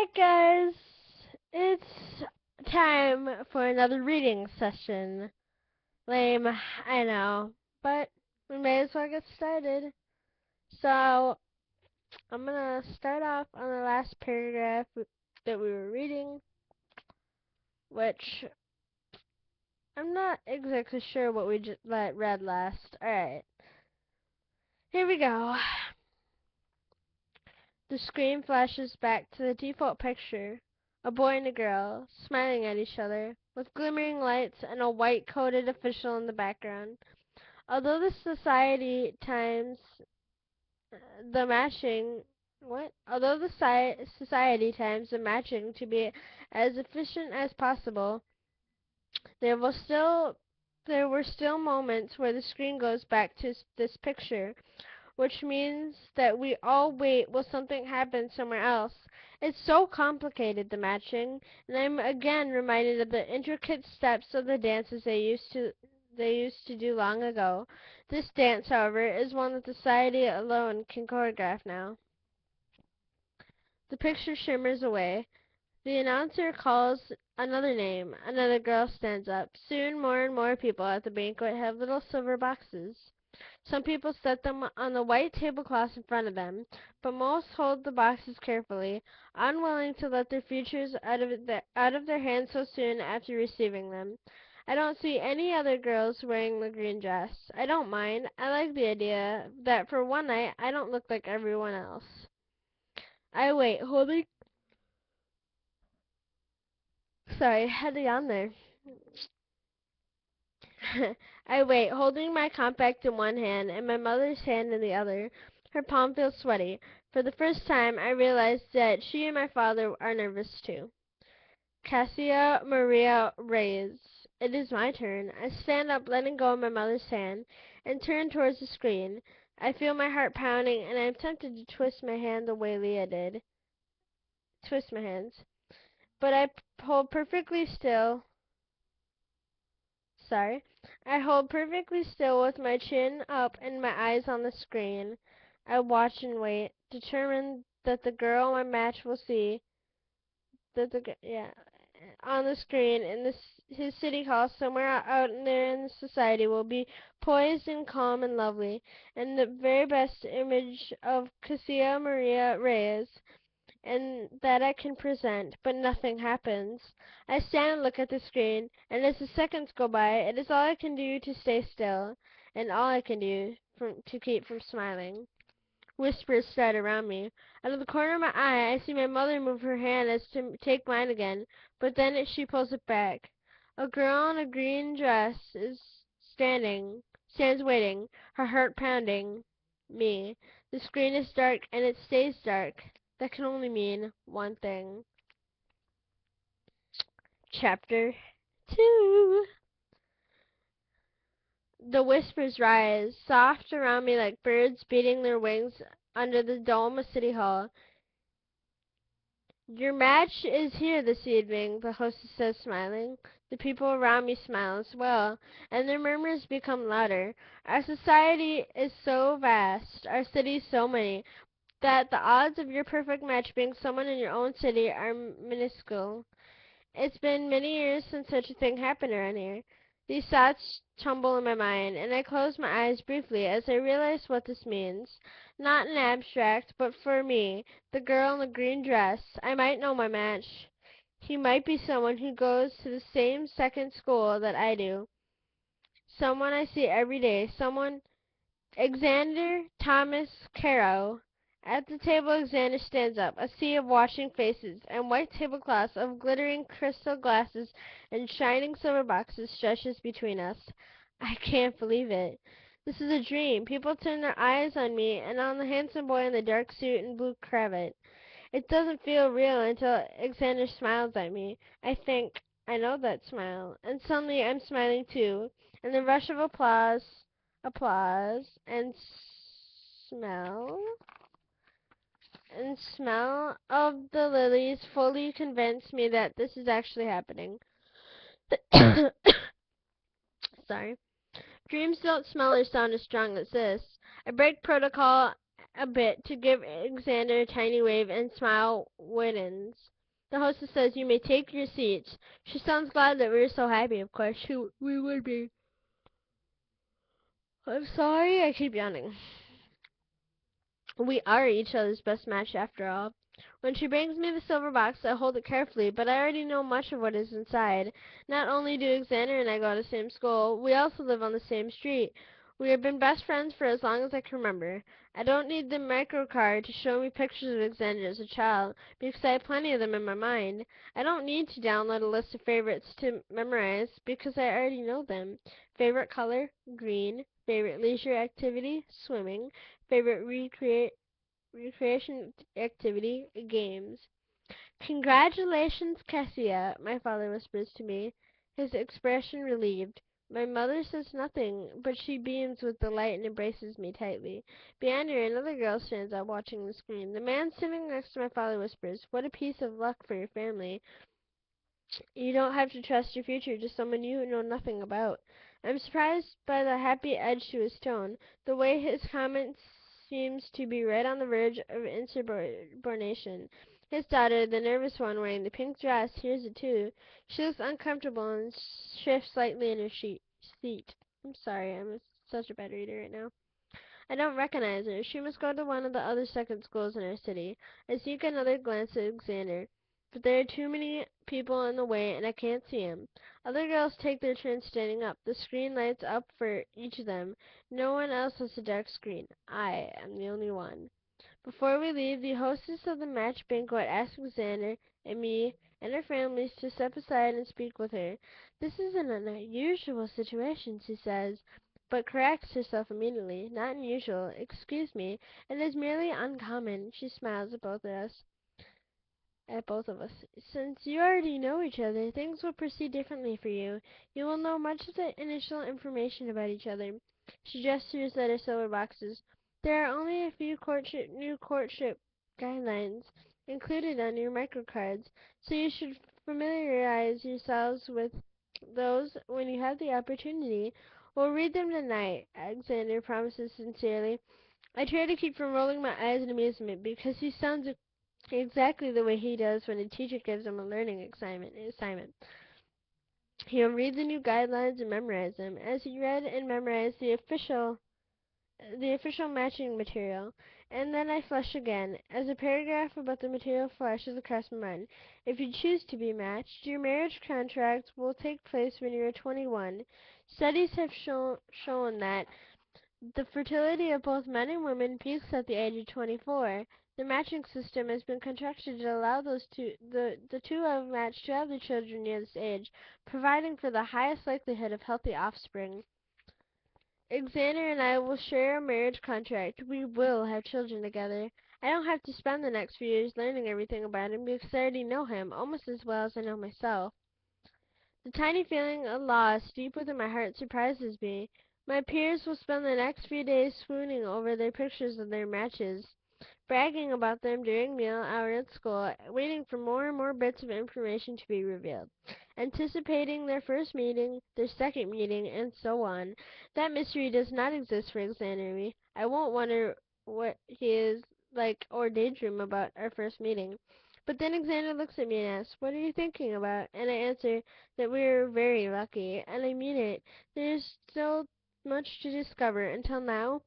Alright guys, it's time for another reading session. Lame, I know, but we may as well get started. So, I'm gonna start off on the last paragraph that we were reading, which I'm not exactly sure what we just read last. Alright, here we go. The screen flashes back to the default picture. A boy and a girl, smiling at each other, with glimmering lights and a white-coated official in the background. Although the society times the matching what? Although the society times the matching to be as efficient as possible, there will still there were still moments where the screen goes back to this picture, which means that we all wait while something happens somewhere else. It's so complicated, the matching, and I'm again reminded of the intricate steps of the dances they used to do long ago. This dance, however, is one that society alone can choreograph now. The picture shimmers away. The announcer calls another name. Another girl stands up. Soon more and more people at the banquet have little silver boxes. Some people set them on the white tablecloths in front of them, but most hold the boxes carefully, unwilling to let their futures out of their hands so soon after receiving them. I don't see any other girls wearing the green dress. I don't mind. I like the idea that for one night I don't look like everyone else. I wait, holding... Sorry, I had to yawn there. I wait, holding my compact in one hand and my mother's hand in the other. Her palm feels sweaty. For the first time, I realize that she and my father are nervous too. Cassia Maria Reyes. It is my turn. I stand up, letting go of my mother's hand, and turn towards the screen. I feel my heart pounding, and I am tempted to twist my hand the way Leah did. Twist my hands. But I hold perfectly still. Sorry. I hold perfectly still with my chin up and my eyes on the screen. I watch and wait, determined that the girl my match will see on the screen in his city hall somewhere out there in society will be poised and calm and lovely, and the very best image of Cassia Maria Reyes and that I can present, but nothing happens. I stand and look at the screen, and as the seconds go by, it is all I can do to stay still, and all I can do to keep from smiling. Whispers start around me. Out of the corner of my eye, I see my mother move her hand as to take mine again, but then she pulls it back. A girl in a green dress stands waiting, her heart pounding. Me. The screen is dark, and it stays dark. That can only mean one thing. Chapter 2. The whispers rise, soft around me like birds beating their wings under the dome of City Hall. Your match is here this evening, the hostess says, smiling. The people around me smile as well, and their murmurs become louder. Our society is so vast, our cities so many, that the odds of your perfect match being someone in your own city are minuscule. It's been many years since such a thing happened around here. These thoughts tumble in my mind, and I close my eyes briefly as I realize what this means. Not in abstract, but for me, the girl in the green dress. I might know my match. He might be someone who goes to the same second school that I do. Someone I see every day. Someone Alexander Thomas Caro. At the table Alexander stands up, a sea of watching faces, and white tablecloths of glittering crystal glasses and shining silver boxes stretches between us. I can't believe it. This is a dream. People turn their eyes on me and on the handsome boy in the dark suit and blue cravat. It doesn't feel real until Alexander smiles at me. I think I know that smile, and suddenly I'm smiling too, and the rush of applause, smell, and smell of the lilies fully convince me that this is actually happening. Sorry. Dreams don't smell or sound as strong as this. I break protocol a bit to give Xander a tiny wave, and smile widens. The hostess says, "You may take your seats." She sounds glad that we're so happy, of course. We would be. I'm sorry, I keep yawning. We are each other's best match after all. When she brings me the silver box, I hold it carefully, but I already know much of what is inside. Not only do Xander and I go to the same school, we also live on the same street. We have been best friends for as long as I can remember. I don't need the micro card to show me pictures of Xander as a child, because I have plenty of them in my mind. I don't need to download a list of favorites to memorize, because I already know them. Favorite color? Green. Favorite leisure activity? Swimming. Favorite recreation activity? Games. "Congratulations, Cassia," my father whispers to me, his expression relieved. My mother says nothing, but she beams with delight and embraces me tightly. Behind her, another girl stands up, watching the screen. The man sitting next to my father whispers, "What a piece of luck for your family. You don't have to trust your future to someone you know nothing about." I'm surprised by the happy edge to his tone. The way his comment seems to be right on the verge of insubordination. His daughter, the nervous one wearing the pink dress, hears it too. She looks uncomfortable and shifts slightly in her seat. I'm sorry, such a bad reader right now. I don't recognize her. She must go to one of the other second schools in our city. I sneak another glance at Xander, but there are too many people in the way and I can't see him. Other girls take their turn standing up. The screen lights up for each of them. No one else has a dark screen. I am the only one. Before we leave, the hostess of the match banquet asks Xander and me and our families to step aside and speak with her. This is an unusual situation, she says, but corrects herself immediately. Not unusual. Excuse me. It is merely uncommon. She smiles at both of us. Since you already know each other, things will proceed differently for you. You will know much of the initial information about each other. She gestures at her silver boxes. There are only a few new courtship guidelines included on your microcards, so you should familiarize yourselves with those when you have the opportunity. We'll read them tonight, Alexander promises sincerely. I try to keep from rolling my eyes in amusement because he sounds exactly the way he does when a teacher gives him a learning assignment. He'll read the new guidelines and memorize them, as he read and memorized the official matching material. And then I flush again, as a paragraph about the material flashes across my mind. If you choose to be matched, your marriage contract will take place when you are 21. Studies have shown that the fertility of both men and women peaks at the age of 24. The matching system has been constructed to allow the two of matched to have their children near this age, providing for the highest likelihood of healthy offspring. Xander and I will share a marriage contract. We will have children together. I don't have to spend the next few years learning everything about him because I already know him almost as well as I know myself. The tiny feeling of loss deep within my heart surprises me. My peers will spend the next few days swooning over their pictures of their matches, bragging about them during meal hour at school, waiting for more and more bits of information to be revealed, anticipating their first meeting, their second meeting, and so on. That mystery does not exist for Alexander and me. I won't wonder what he is like or daydream about our first meeting. But then Alexander looks at me and asks, "What are you thinking about?" And I answer that we are very lucky, and I mean it. There is still much to discover. Until now,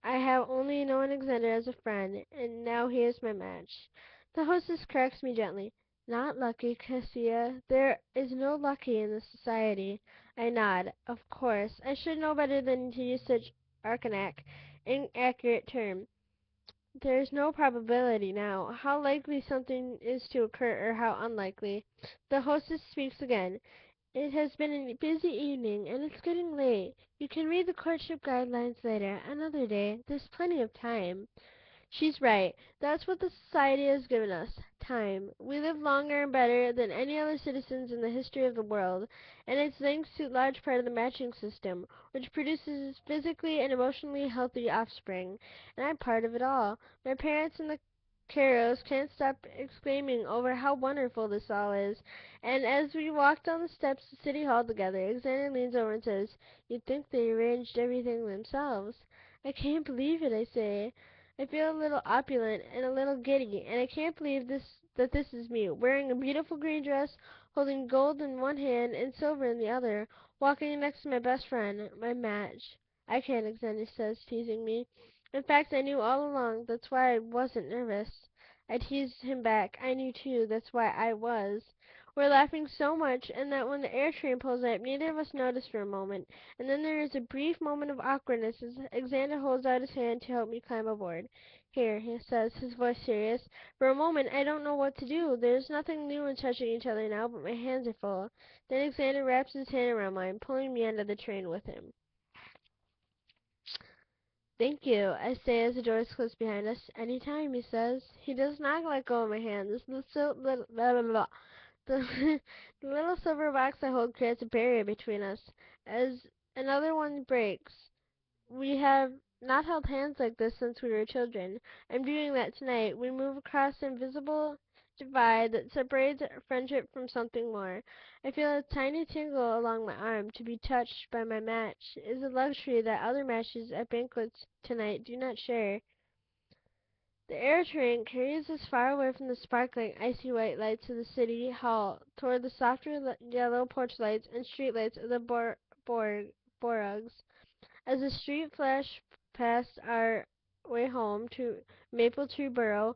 I have only known Alexander as a friend, and now he is my match. The hostess corrects me gently. "Not lucky, Cassia. There is no lucky in this society." I nod. Of course. I should know better than to use such archaic, inaccurate term. There is no probability now. How likely something is to occur, or how unlikely. The hostess speaks again. "It has been a busy evening, and it's getting late. You can read the courtship guidelines later, another day. There's plenty of time." She's right. That's what the society has given us. Time. We live longer and better than any other citizens in the history of the world, and it's thanks to a large part of the matching system, which produces physically and emotionally healthy offspring. And I'm part of it all. My parents and the Caros can't stop exclaiming over how wonderful this all is. And as we walk down the steps to City Hall together, Alexander leans over and says, "You'd think they arranged everything themselves." "I can't believe it," I say. I feel a little opulent and a little giddy, and I can't believe this is me, wearing a beautiful green dress, holding gold in one hand and silver in the other, walking next to my best friend, my match. I can't, Alexander says, teasing me. In fact, I knew all along. That's why I wasn't nervous. I teased him back. I knew too. That's why I was. We're laughing so much, and that when the air train pulls up, neither of us notice for a moment. And then there is a brief moment of awkwardness as Alexander holds out his hand to help me climb aboard. Here, he says, his voice serious. For a moment, I don't know what to do. There's nothing new in touching each other now, but my hands are full. Then Alexander wraps his hand around mine, pulling me under the train with him. Thank you, I say as the doors close behind us. Any time, he says. He does not let go of my hands. The, the little silver box I hold creates a barrier between us. As another one breaks, we have not held hands like this since we were children. I'm doing that tonight. We move across the invisible divide that separates friendship from something more. I feel a tiny tingle along my arm. To be touched by my match is a luxury that other matches at banquets tonight do not share. The air train carries us far away from the sparkling, icy white lights of the city hall toward the softer yellow porch lights and street lights of the boroughs. As the street flashed past our way home to Maple Tree Borough,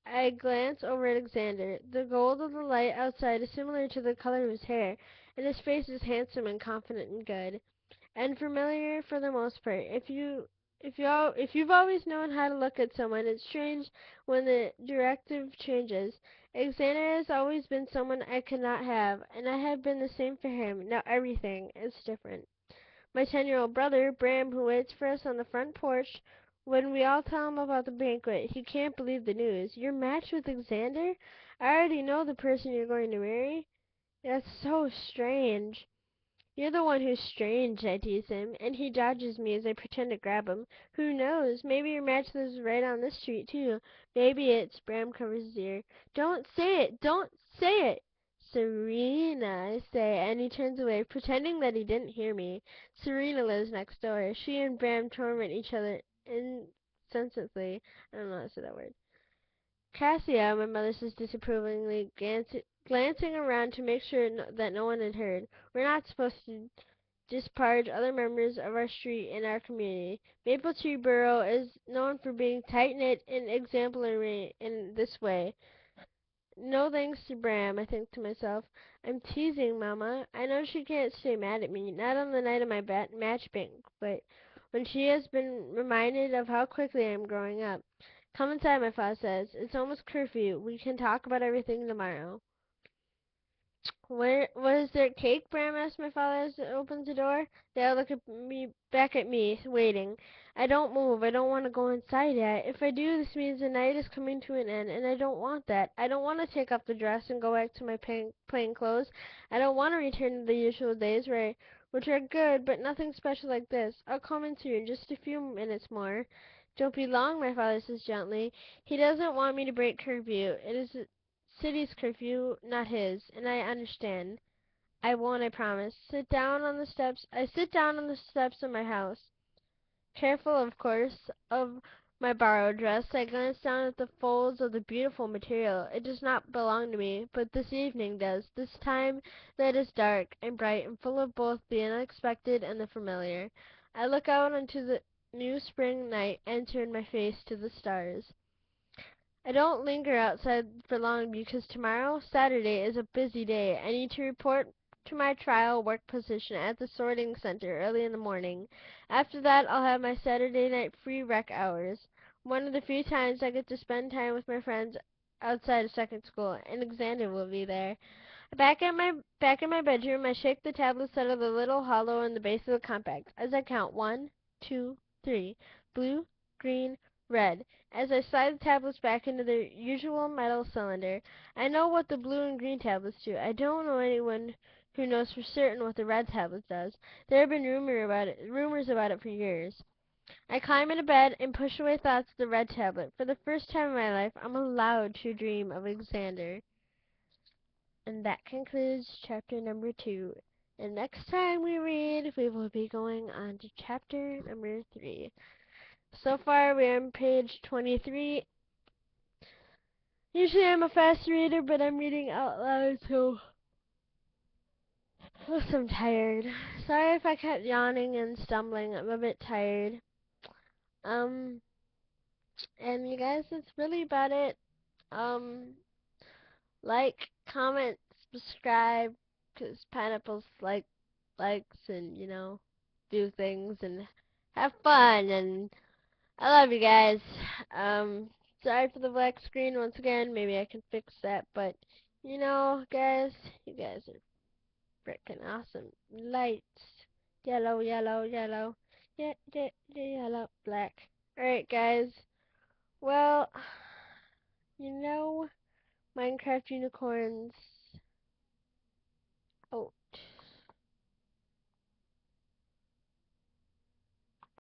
I glance over at Alexander. The gold of the light outside is similar to the color of his hair, and his face is handsome and confident and good and familiar for the most part. If you've always known how to look at someone, it's strange when the directive changes. Alexander has always been someone I could not have, and I have been the same for him. Now everything is different. My 10-year-old brother, Bram, who waits for us on the front porch, when we all tell him about the banquet, he can't believe the news. You're matched with Alexander? I already know the person you're going to marry. That's so strange. You're the one who's strange, I tease him, and he dodges me as I pretend to grab him. Who knows? Maybe your match lives right on this street, too. Maybe it's... Bram covers his ear. Don't say it! Don't say it! Serena, I say, and he turns away, pretending that he didn't hear me. Serena lives next door. She and Bram torment each other incessantly. I don't know how to say that word. Cassia, my mother says disapprovingly, glancing around to make sure that no one had heard. We're not supposed to disparage other members of our street and our community. Maple Tree Borough is known for being tight-knit and exemplary in this way. No thanks to Bram, I think to myself. I'm teasing Mama. I know she can't stay mad at me, not on the night of my match banquet, when she has been reminded of how quickly I'm growing up. Come inside, my father says. It's almost curfew. We can talk about everything tomorrow. What is there cake? Bram asks my father as he opens the door. They all look at me, back at me, waiting. I don't move. I don't want to go inside yet. If I do, this means the night is coming to an end, and I don't want that. I don't want to take off the dress and go back to my plain clothes. I don't want to return to the usual days which are good, but nothing special like this. I'll come in soon, just a few minutes more. Don't be long, my father says gently. He doesn't want me to break curfew. It is city's curfew, not his, and I understand. I won't, I promise. I sit down on the steps of my house. Careful, of course, of my borrowed dress, I glance down at the folds of the beautiful material. It does not belong to me, but this evening does. This time that is dark and bright and full of both the unexpected and the familiar. I look out into the new spring night and turn my face to the stars. I don't linger outside for long because tomorrow, Saturday, is a busy day. I need to report to my trial work position at the sorting center early in the morning. After that, I'll have my Saturday night free rec hours. One of the few times I get to spend time with my friends outside of second school, and Alexander will be there. Back in my bedroom, I shake the tablets out of the little hollow in the base of the compact as I count 1, 2, 3. Blue, green, red. As I slide the tablets back into their usual metal cylinder, I know what the blue and green tablets do. I don't know anyone who knows for certain what the red tablet does. There have been rumors about it for years. I climb into bed and push away thoughts of the red tablet. For the first time in my life, I'm allowed to dream of Alexander. And that concludes chapter number 2. And next time we read, we will be going on to chapter number 3. So far, we're on page 23. Usually I'm a fast reader, but I'm reading out loud, so I'm tired. Sorry if I kept yawning and stumbling. I'm a bit tired. Um, and you guys, that's really about it. Um, like, comment, subscribe, 'cause pineapples likes and, do things and have fun, and I love you guys. Um, Sorry for the black screen once again. Maybe I can fix that, but, guys, you guys are freaking awesome. Lights. Yellow, yellow, yellow. Yeah, yeah, yeah, yellow, black. Alright, guys. Well, Minecraft unicorns